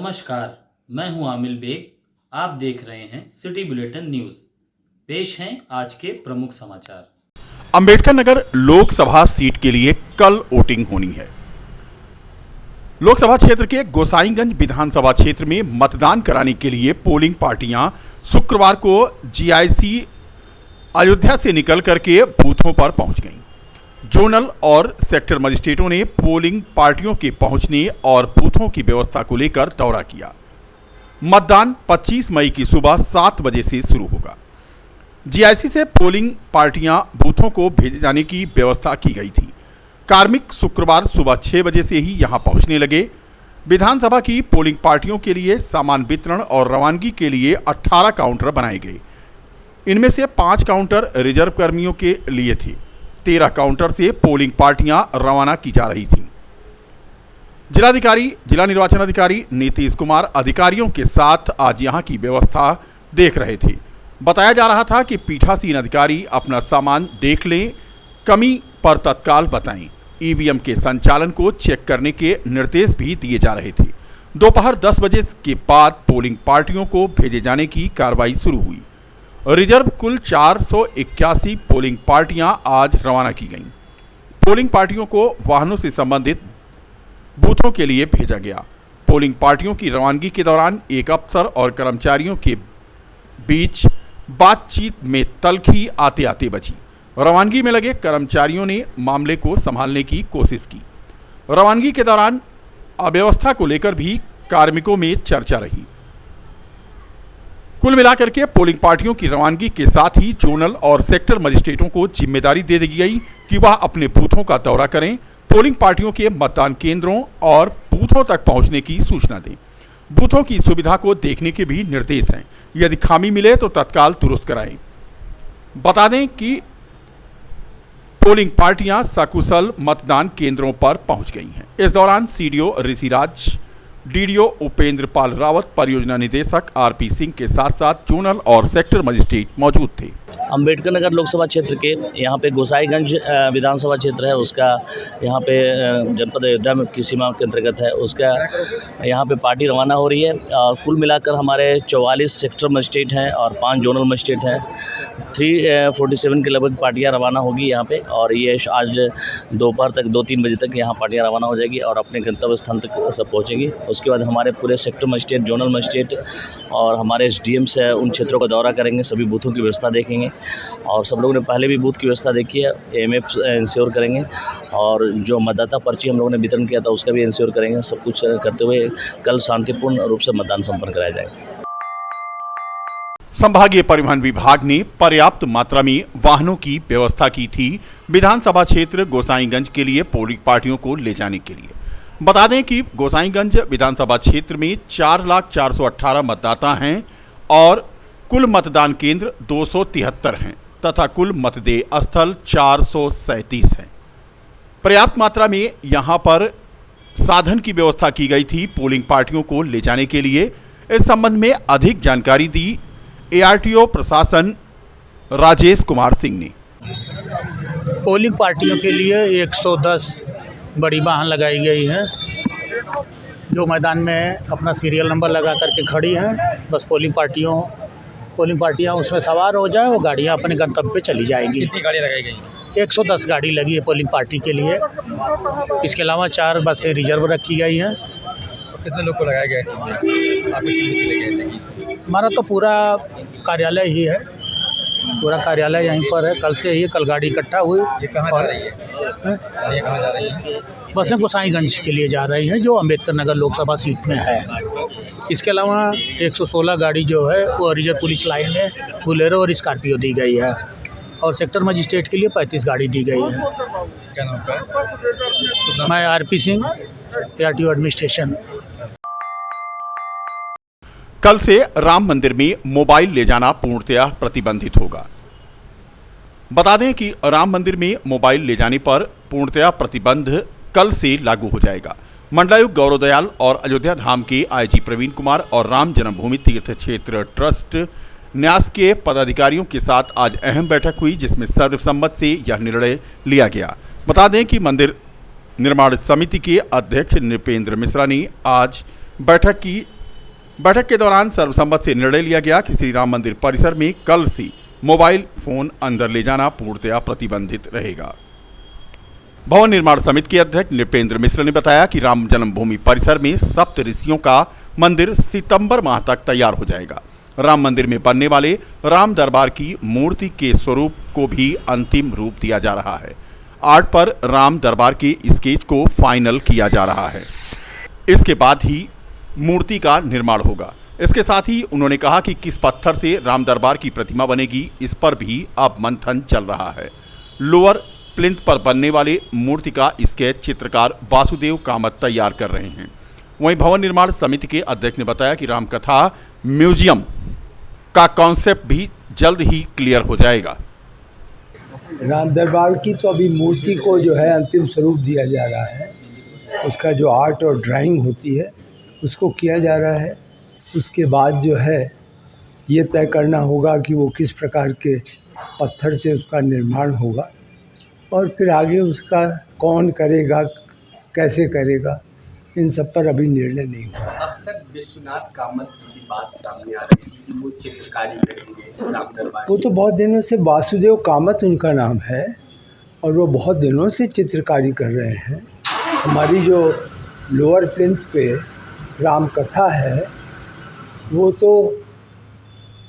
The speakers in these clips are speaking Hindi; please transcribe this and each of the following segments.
नमस्कार, मैं हूं आमिल बेग। आप देख रहे हैं सिटी बुलेटिन न्यूज़। पेश हैं आज के प्रमुख समाचार। अंबेडकर नगर लोकसभा सीट के लिए कल वोटिंग होनी है। लोकसभा क्षेत्र के गोसाईगंज विधानसभा क्षेत्र में मतदान कराने के लिए पोलिंग पार्टियां शुक्रवार को जीआईसी अयोध्या से निकल करके बूथों पर पहुंच गईं। जोनल और सेक्टर मजिस्ट्रेटों ने पोलिंग पार्टियों के पहुंचने और बूथों की व्यवस्था को लेकर दौरा किया। मतदान 25 मई की सुबह 7 बजे से शुरू होगा। जीआईसी से पोलिंग पार्टियां बूथों को भेजे जाने की व्यवस्था की गई थी। कार्मिक शुक्रवार सुबह 6 बजे से ही यहां पहुंचने लगे। विधानसभा की पोलिंग पार्टियों के लिए सामान वितरण और रवानगी के लिए 18 काउंटर बनाए गए। इनमें से 5 काउंटर रिजर्व कर्मियों के लिए थे। 13 काउंटर से पोलिंग पार्टियां रवाना की जा रही थीं। जिला निर्वाचन अधिकारी नीतीश कुमार अधिकारियों के साथ आज यहां की व्यवस्था देख रहे थे। बताया जा रहा था कि पीठासीन अधिकारी अपना सामान देख लें, कमी पर तत्काल बताएं। ईवीएम के संचालन को चेक करने के निर्देश भी दिए जा रहे थे। दोपहर 10 बजे के बाद पोलिंग पार्टियों को भेजे जाने की कार्रवाई शुरू हुई। रिजर्व कुल 481 पोलिंग पार्टियां आज रवाना की गईं। पोलिंग पार्टियों को वाहनों से संबंधित बूथों के लिए भेजा गया। पोलिंग पार्टियों की रवानगी के दौरान एक अफसर और कर्मचारियों के बीच बातचीत में तल्खी आते आते बची। रवानगी में लगे कर्मचारियों ने मामले को संभालने की कोशिश की। रवानगी के दौरान अव्यवस्था को लेकर भी कार्मिकों में चर्चा रही। कुल मिलाकर के पोलिंग पार्टियों की रवानगी के साथ ही जोनल और सेक्टर मजिस्ट्रेटों को जिम्मेदारी दे दी गई कि वह अपने बूथों का दौरा करें, पोलिंग पार्टियों के मतदान केंद्रों और बूथों तक पहुंचने की सूचना दें। बूथों की सुविधा को देखने के भी निर्देश हैं। यदि खामी मिले तो तत्काल दुरुस्त कराएं। बता दें कि पोलिंग पार्टियां सकुशल मतदान केंद्रों पर पहुंच गई हैं। इस दौरान सीडीओ ऋषिराज, डीडीओ उपेंद्र पाल रावत, परियोजना निदेशक आरपी सिंह के साथ साथ जोनल और सेक्टर मजिस्ट्रेट मौजूद थे। अंबेडकर नगर लोकसभा क्षेत्र के यहाँ पे गोसाईगंज विधानसभा क्षेत्र है, उसका यहाँ पे जनपद अयोध्या में की सीमा के अंतर्गत है। उसका यहाँ पे पार्टी रवाना हो रही है। कुल मिलाकर हमारे 44 सेक्टर मजिस्ट्रेट हैं और 5 जोनल मजिस्ट्रेट हैं। 347 के लगभग पार्टियाँ रवाना होगी यहाँ पे, और ये आज दोपहर तक 2-3 बजे तक यहाँ पार्टियाँ रवाना हो जाएगी और अपने गंतव्य स्थान तक सब पहुँचेंगी। उसके बाद हमारे पूरे सेक्टर मजिस्ट्रेट, जोनल मजिस्ट्रेट और हमारे एसडीएम्स है, उन क्षेत्रों का दौरा करेंगे, सभी बूथों की व्यवस्था देखेंगे। और सब लोगों ने पहले भी बूथ की व्यवस्था देखी है। एएमएफ इंश्योर करेंगे और जो मतदाता पर्ची हम लोगों ने वितरण किया था उसका भी इंश्योर करेंगे। सब कुछ करते हुए कल शांतिपूर्ण रूप से मतदान संपन्न कराया जाएगा। संभागीय परिवहन विभाग ने पर्याप्त मात्रा में वाहनों की व्यवस्था की थी विधानसभा क्षेत्र गोसाईगंज के लिए पोलिंग पार्टियों को ले जाने के लिए। बता दें कि गोसाईगंज विधानसभा क्षेत्र में 4,04,18 मतदाता हैं और कुल मतदान केंद्र 273 हैं तथा कुल मतदेय स्थल 437 हैं। पर्याप्त मात्रा में यहां पर साधन की व्यवस्था की गई थी पोलिंग पार्टियों को ले जाने के लिए। इस संबंध में अधिक जानकारी दी एआरटीओ प्रशासन राजेश कुमार सिंह ने। पोलिंग पार्टियों के लिए 110 बड़ी वाहन लगाई गई है जो मैदान में अपना सीरियल नंबर लगा करके खड़ी हैं। बस पोलिंग पार्टियां उसमें सवार हो जाए, वो गाड़ियां अपने गंतव्य पे चली जाएंगी। कितनी गाड़ी लगाई गई? 110 गाड़ी लगी है पोलिंग पार्टी के लिए। इसके अलावा 4 बसें रिजर्व रखी गई हैं। कितने लोग को लगाया गया? हमारा तो पूरा कार्यालय ही है, पूरा कार्यालय यहीं पर है। कल से ही कल गाड़ी इकट्ठा हुई। ये कहाँ जा रही है? ये कहाँ जा रही है? बसें गोसाईगंज के लिए जा रही हैं जो अंबेडकर नगर लोकसभा सीट में है। इसके अलावा 116 गाड़ी जो है वो रिजर्व पुलिस लाइन में बोलेरो और स्कॉर्पियो दी गई है और सेक्टर मजिस्ट्रेट के लिए 35 गाड़ी दी गई है। क्या नाम है? मैं आरपी सिंह, एआरटीओ एडमिनिस्ट्रेशन। कल से राम मंदिर में मोबाइल ले जाना पूर्णतया प्रतिबंधित होगा। बता दें कि राम मंदिर में मोबाइल ले जाने पर पूर्णतया प्रतिबंध कल से लागू हो जाएगा। मंडलायुक्त गौरव दयाल और अयोध्या धाम के आईजी प्रवीण कुमार और राम जन्मभूमि तीर्थ क्षेत्र ट्रस्ट न्यास के पदाधिकारियों के साथ आज अहम बैठक हुई, जिसमें सर्वसम्मत से यह निर्णय लिया गया। बता दें कि मंदिर निर्माण समिति के अध्यक्ष नृपेंद्र मिश्रा ने आज बैठक की बैठक के दौरान सर्वसम्मत से निर्णय लिया गया कि श्री राम मंदिर परिसर में कल से मोबाइल फोन अंदर ले जाना पूर्णतया प्रतिबंधित रहेगा। भवन निर्माण समिति के अध्यक्ष नृपेंद्र मिश्र ने बताया कि राम जन्मभूमि परिसर में सप्त ऋषियों का मंदिर सितंबर माह तक तैयार हो जाएगा। राम मंदिर में बनने वाले राम दरबार की मूर्ति के स्वरूप को भी अंतिम रूप दिया जा रहा है। आर्ट पर राम दरबार के स्केच को फाइनल किया जा रहा है। इसके बाद ही मूर्ति का निर्माण होगा। इसके साथ ही उन्होंने कहा कि किस पत्थर से राम दरबार की प्रतिमा बनेगी, इस पर भी अब मंथन चल रहा है। लोअर प्लिंथ पर बनने वाले मूर्ति का स्केच चित्रकार वासुदेव कामत तैयार कर रहे हैं। वहीं भवन निर्माण समिति के अध्यक्ष ने बताया कि रामकथा म्यूजियम का कॉन्सेप्ट भी जल्द ही क्लियर हो जाएगा। राम दरबार की तो अभी मूर्ति को जो है अंतिम स्वरूप दिया जा रहा है। उसका जो आर्ट और ड्राइंग होती है उसको किया जा रहा है। उसके बाद जो है ये तय करना होगा कि वो किस प्रकार के पत्थर से उसका निर्माण होगा और फिर आगे उसका कौन करेगा, कैसे करेगा, इन सब पर अभी निर्णय नहीं हुआ। अक्सर विश्वनाथ कामत की बात सामने आ रही है कि वो चित्रकारी करेंगे राम दरबार। वो तो बहुत दिनों से वासुदेव कामत उनका नाम है और वो बहुत दिनों से चित्रकारी कर रहे हैं। हमारी जो लोअर प्लिंथ पे राम कथा है वो तो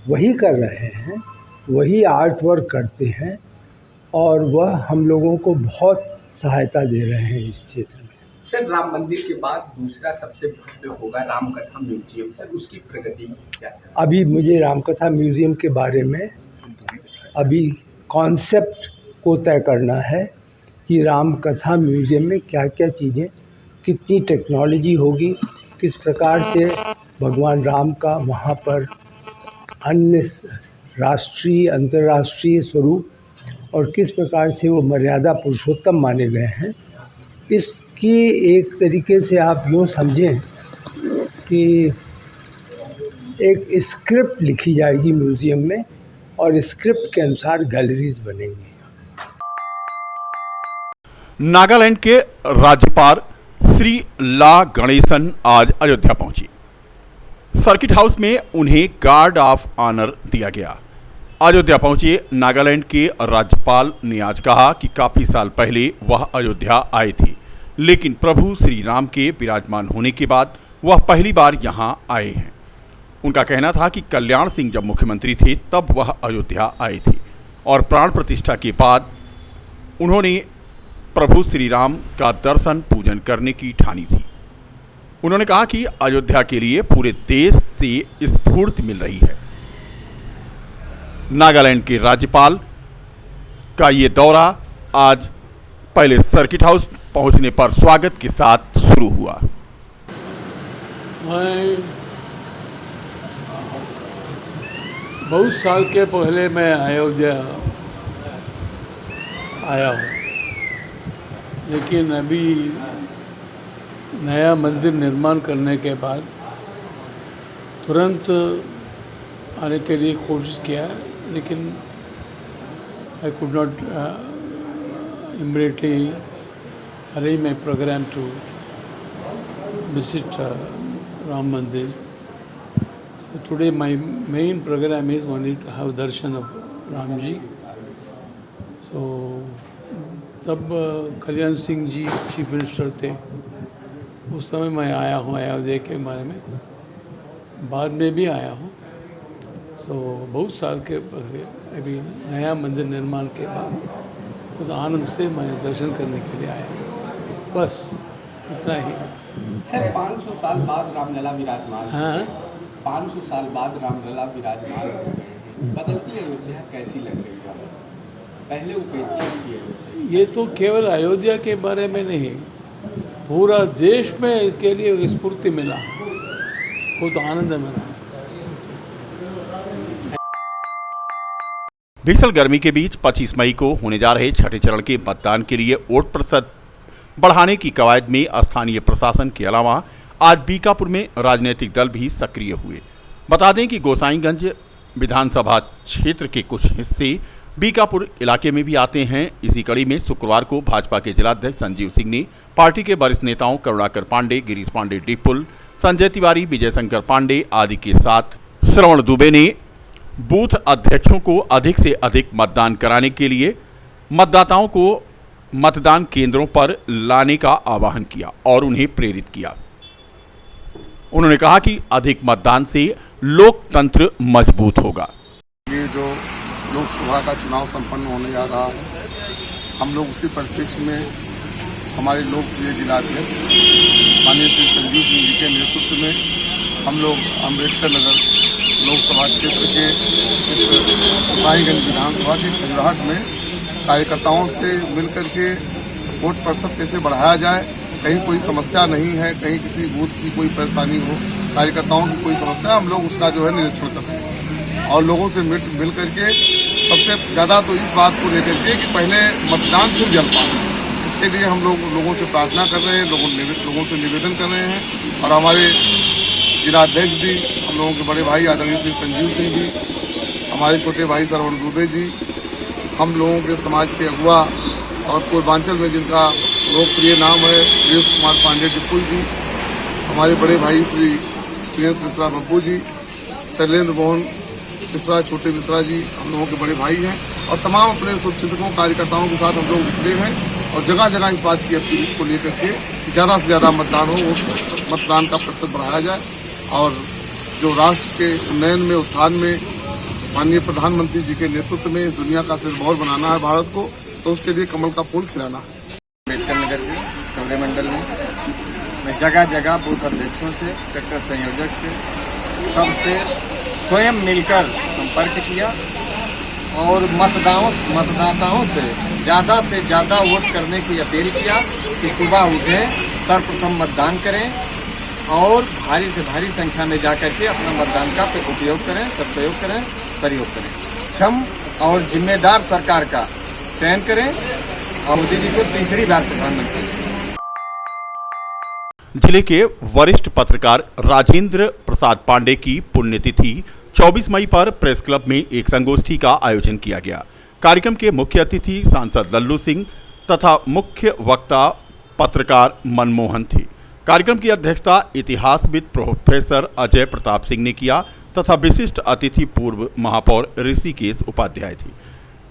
वही कर रहे हैं, वही आर्ट वर्क करते हैं और वह हम लोगों को बहुत सहायता दे रहे हैं इस क्षेत्र में। सर, राम मंदिर के बाद दूसरा सबसे भव्य होगा रामकथा म्यूजियम। सर, उसकी प्रगति क्या चल रही है? अभी मुझे रामकथा म्यूजियम के बारे में अभी कॉन्सेप्ट को तय करना है कि रामकथा म्यूजियम में क्या क्या चीज़ें, कितनी टेक्नोलॉजी होगी, किस प्रकार से भगवान राम का वहाँ पर अन्य राष्ट्रीय अंतर्राष्ट्रीय स्वरूप और किस प्रकार से वो मर्यादा पुरुषोत्तम माने गए हैं। इसकी एक तरीके से आप यूँ समझें कि एक स्क्रिप्ट लिखी जाएगी म्यूज़ियम में और स्क्रिप्ट के अनुसार गैलरीज बनेंगी। नागालैंड के राज्यपाल श्री ला गणेशन आज अयोध्या पहुंची। सर्किट हाउस में उन्हें गार्ड ऑफ ऑनर दिया गया। अयोध्या पहुंचे नागालैंड के राज्यपाल ने आज कहा कि काफ़ी साल पहले वह अयोध्या आए थे, लेकिन प्रभु श्री राम के विराजमान होने के बाद वह पहली बार यहां आए हैं। उनका कहना था कि कल्याण सिंह जब मुख्यमंत्री थे तब वह अयोध्या आए थे और प्राण प्रतिष्ठा के बाद उन्होंने प्रभु श्री राम का दर्शन पूजन करने की ठानी थी। उन्होंने कहा कि अयोध्या के लिए पूरे देश से स्फूर्ति मिल रही है। नागालैंड के राज्यपाल का ये दौरा आज पहले सर्किट हाउस पहुंचने पर स्वागत के साथ शुरू हुआ। मैं बहुत साल के पहले मैं अयोध्या आया हूँ, लेकिन अभी नया मंदिर निर्माण करने के बाद तुरंत आने के लिए कोशिश किया है, लेकिन I could not immediately arrange my program to visit Ram Mandir. So today my main program is only to have darshan of Ram Ji. So तब कल्याण सिंह जी चीफ मिनिस्टर थे, उस समय मैं आया हूँ अयोध्या के बारे में, बाद में भी आया हूँ। सो बहुत साल के पहले अभी नया मंदिर निर्माण के बाद उस आनंद से मैं दर्शन करने के लिए आया हूँ, बस इतना ही। सर, 500 साल बाद रामलला विराजमान। हाँ, 500 साल बाद रामलला विराजमान, बदलती अयोध्या कैसी लग रही है? पहले उपेक्षित थी। ये तो केवल अयोध्या के बारे में नहीं, पूरा देश में इसके लिए स्फूर्ति मिला, बहुत आनंद मिला। भीषण गर्मी के बीच 25 मई को होने जा रहे छठे चरण के मतदान के लिए वोट प्रतिशत बढ़ाने की कवायद में स्थानीय प्रशासन के अलावा आज बीकापुर में राजनीतिक दल भी सक्रिय हुए। बता दें कि गोसाईगंज विधानसभा क्षेत्र के कुछ हिस्से बीकापुर इलाके में भी आते हैं। इसी कड़ी में शुक्रवार को भाजपा के जिलाध्यक्ष संजीव सिंह ने पार्टी के वरिष्ठ नेताओं करुणाकर पांडे, गिरीश पांडे डिपुल, संजय तिवारी, विजय शंकर पांडे आदि के साथ श्रवण दुबे ने बूथ अध्यक्षों को अधिक से अधिक मतदान कराने के लिए मतदाताओं को मतदान केंद्रों पर लाने का आह्वान किया और उन्हें प्रेरित किया। उन्होंने कहा कि अधिक मतदान से लोकतंत्र मजबूत होगा। ये जो लोकसभा का चुनाव संपन्न होने जा रहा है, हम लोग उसी परिप्रेक्ष्य में हमारे लोकप्रिय जिलाध्यक्ष माननीय श्री संजीव सिंह जी के नेतृत्व में हम लोग अम्बेडकर नगर लोकसभा क्षेत्र के इस गोसाईगंज विधानसभा के खंडहट में कार्यकर्ताओं से मिलकर के वोट प्रतिशत कैसे बढ़ाया जाए, कहीं कोई समस्या नहीं है, कहीं किसी बूथ की कोई परेशानी हो, कार्यकर्ताओं की कोई समस्या, हम लोग उसका जो है निरीक्षण कर रहे हैं और लोगों से मिल करके सबसे ज़्यादा तो इस बात को लेकर के कि पहले मतदान फिर जल पाए, इसके लिए हम लोगों से प्रार्थना कर रहे हैं, लोगों से निवेदन कर रहे हैं। और हमारे जिलाध्यक्ष भी, हम लोगों के बड़े भाई आदरणीय श्री संजीव सिंह जी, हमारे छोटे भाई श्रवण दुबे जी, हम लोगों के समाज के अगुआ और पूर्वांचल में जिनका लोकप्रिय नाम है वीरेश कुमार पांडे डिप्पू जी, हमारे बड़े भाई श्री प्रियंश मिश्रा बब्बू जी, शैलेंद्र मोहन मिश्रा, छोटे मिश्रा जी, हम लोगों के बड़े भाई हैं और तमाम अपने शुभचिंतकों कार्यकर्ताओं के साथ हम लोग निकले हैं और जगह जगह इस बात की अपील को लेकर के ज़्यादा से ज़्यादा मतदान हो, वो मतदान का प्रतिशत बढ़ाया जाए और जो राष्ट्र के उन्नयन में, उत्थान में माननीय प्रधानमंत्री जी के नेतृत्व में दुनिया का सिरमौर बनाना है भारत को, तो उसके लिए कमल का फूल खिलाना है। अम्बेडकर नगर के चौड़े मंडल में मैं जगह जगह बूथ अध्यक्षों से, सेक्टर संयोजक से, सबसे स्वयं मिलकर संपर्क किया और मतदाताओं से ज़्यादा वोट करने की अपील किया कि सुबह उठें, सर्वप्रथम मतदान करें और भारी से भारी संख्या में जाकर के अपना मतदान का उपयोग करें, सदुपयोग करें, प्रयोग करें। क्षम और जिम्मेदार सरकार का चयन करें और मोदी जी को तीसरी बार प्रधानमंत्री। जिले के वरिष्ठ पत्रकार राजेंद्र प्रसाद पांडे की पुण्यतिथि 24 मई पर प्रेस क्लब में एक संगोष्ठी का आयोजन किया गया। कार्यक्रम के मुख्य अतिथि सांसद लल्लू सिंह तथा मुख्य वक्ता पत्रकार मनमोहन थे। कार्यक्रम की अध्यक्षता इतिहासविद प्रोफेसर अजय प्रताप सिंह ने किया तथा विशिष्ट अतिथि पूर्व महापौर ऋषिकेश उपाध्याय थे।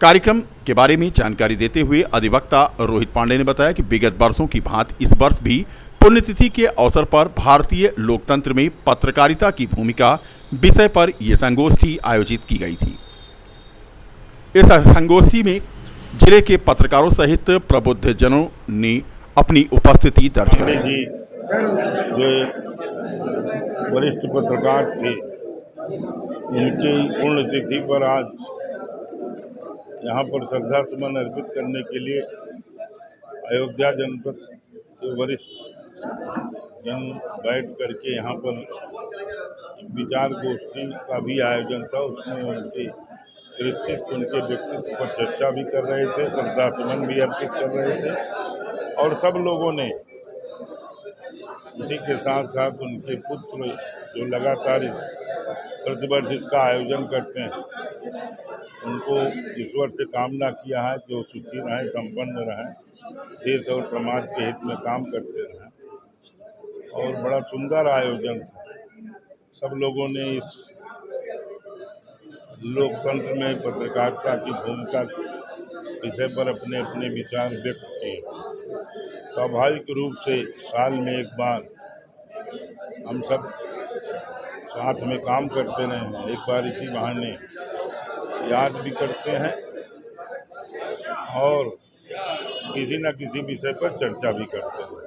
कार्यक्रम के बारे में जानकारी देते हुए अधिवक्ता रोहित पांडे ने बताया कि विगत वर्षों की भांति इस वर्ष भी पुण्यतिथि के अवसर पर भारतीय लोकतंत्र में पत्रकारिता की भूमिका विषय पर यह संगोष्ठी आयोजित की गई थी। इस संगोष्ठी में जिले के पत्रकारों सहित प्रबुद्धजनों ने अपनी उपस्थिति दर्ज कराई। जो वरिष्ठ पत्रकार थे, उनकी पुण्यतिथि पर आज यहाँ पर श्रद्धा सुमन अर्पित करने के लिए अयोध्या जनपद के वरिष्ठ जन बैठ करके यहाँ पर विचार गोष्ठी का भी आयोजन था। उसमें उनके कृतित्व, उनके व्यक्तित्व पर चर्चा भी कर रहे थे, श्रद्धा सुमन भी अर्पित कर रहे थे और सब लोगों ने उसी के साथ साथ उनके पुत्र जो लगातार प्रतिवर्ष इसका आयोजन करते हैं, उनको ईश्वर से कामना किया है कि वो सुखी रहें, संपन्न रहें, देश और समाज के हित में काम करते रहें और बड़ा सुंदर आयोजन था। सब लोगों ने इस लोकतंत्र में पत्रकारिता की भूमिका विषय पर अपने अपने विचार व्यक्त किए। स्वाभाविक रूप से साल में एक बार हम सब साथ में काम करते रहे हैं, एक बार इसी बहाने याद भी करते हैं और किसी न किसी विषय पर चर्चा भी करते हैं।